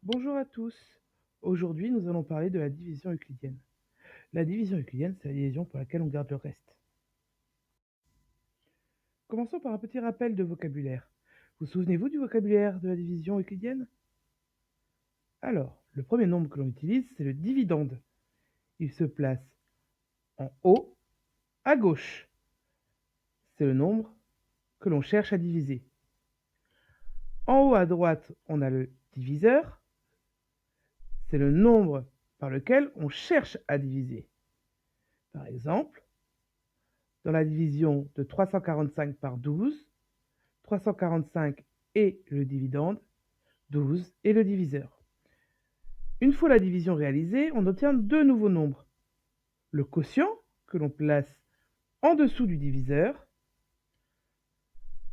Bonjour à tous. Aujourd'hui, nous allons parler de la division euclidienne. La division euclidienne, c'est la division pour laquelle on garde le reste. Commençons par un petit rappel de vocabulaire. Vous souvenez-vous du vocabulaire de la division euclidienne? Alors, le premier nombre que l'on utilise, c'est le dividende. Il se place en haut, à gauche. C'est le nombre que l'on cherche à diviser. En haut à droite, on a le diviseur. C'est le nombre par lequel on cherche à diviser. Par exemple, dans la division de 345 par 12, 345 est le dividende, 12 est le diviseur. Une fois la division réalisée, on obtient deux nouveaux nombres. Le quotient, que l'on place en dessous du diviseur,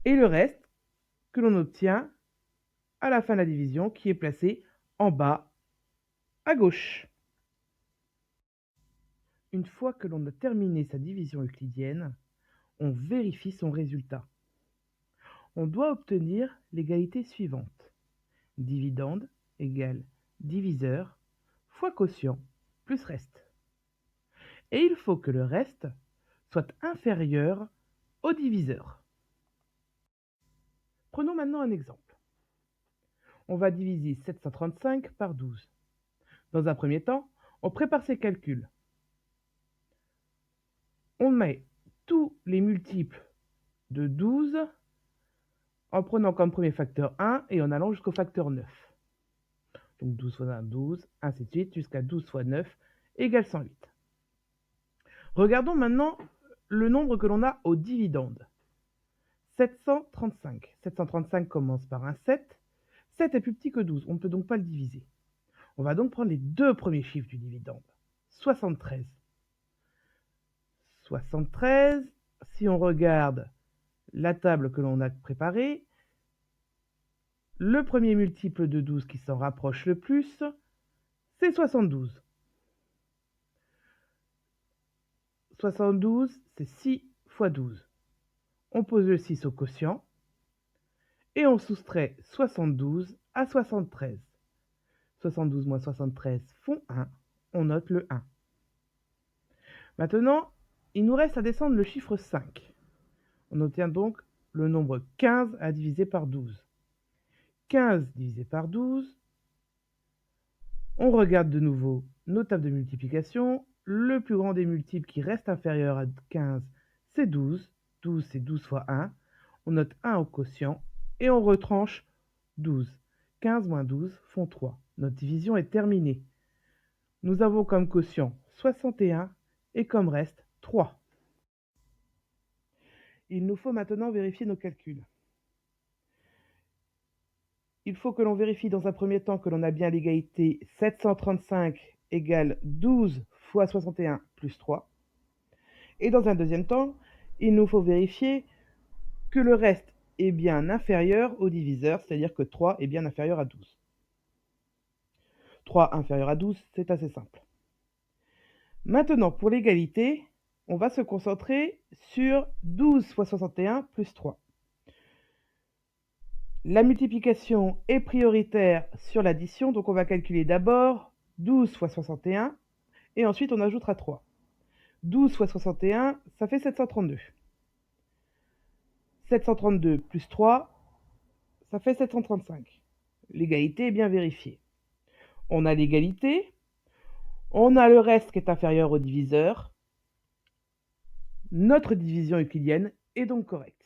et le reste, que l'on obtient à la fin de la division, qui est placé en bas, à gauche. Une fois que l'on a terminé sa division euclidienne, on vérifie son résultat. On doit obtenir l'égalité suivante. Dividende égale diviseur fois quotient plus reste. Et il faut que le reste soit inférieur au diviseur. Prenons maintenant un exemple. On va diviser 735 par 12. Dans un premier temps, on prépare ses calculs. On met tous les multiples de 12 en prenant comme premier facteur 1 et en allant jusqu'au facteur 9. Donc 12 fois 1, 12, ainsi de suite, jusqu'à 12 fois 9 égale 108. Regardons maintenant le nombre que l'on a au dividende. 735. 735 commence par un 7. 7 est plus petit que 12, on ne peut donc pas le diviser. On va donc prendre les deux premiers chiffres du dividende. 73. 73, si on regarde la table que l'on a préparée, le premier multiple de 12 qui s'en rapproche le plus, c'est 72. 72, c'est 6 fois 12. On pose le 6 au quotient et on soustrait 72 à 73. 72 moins 73 font 1. On note le 1. Maintenant, il nous reste à descendre le chiffre 5. On obtient donc le nombre 15 à diviser par 12. 15 divisé par 12, on regarde de nouveau nos tables de multiplication. Le plus grand des multiples qui reste inférieur à 15, c'est 12. 12, c'est 12 fois 1. On note 1 au quotient et on retranche 12. 15 moins 12 font 3. Notre division est terminée. Nous avons comme quotient 61 et comme reste 3. Il nous faut maintenant vérifier nos calculs. Il faut que l'on vérifie dans un premier temps que l'on a bien l'égalité 735 égale 12 fois 61 plus 3. Et dans un deuxième temps, il nous faut vérifier que le reste est bien inférieur au diviseur, c'est-à-dire que 3 est bien inférieur à 12. 3 inférieur à 12, c'est assez simple. Maintenant, pour l'égalité, on va se concentrer sur 12 fois 61 plus 3. La multiplication est prioritaire sur l'addition, donc on va calculer d'abord 12 fois 61 et ensuite on ajoutera 3. 12 fois 61, ça fait 732. 732 plus 3, ça fait 735. L'égalité est bien vérifiée. On a l'égalité, on a le reste qui est inférieur au diviseur. Notre division euclidienne est donc correcte.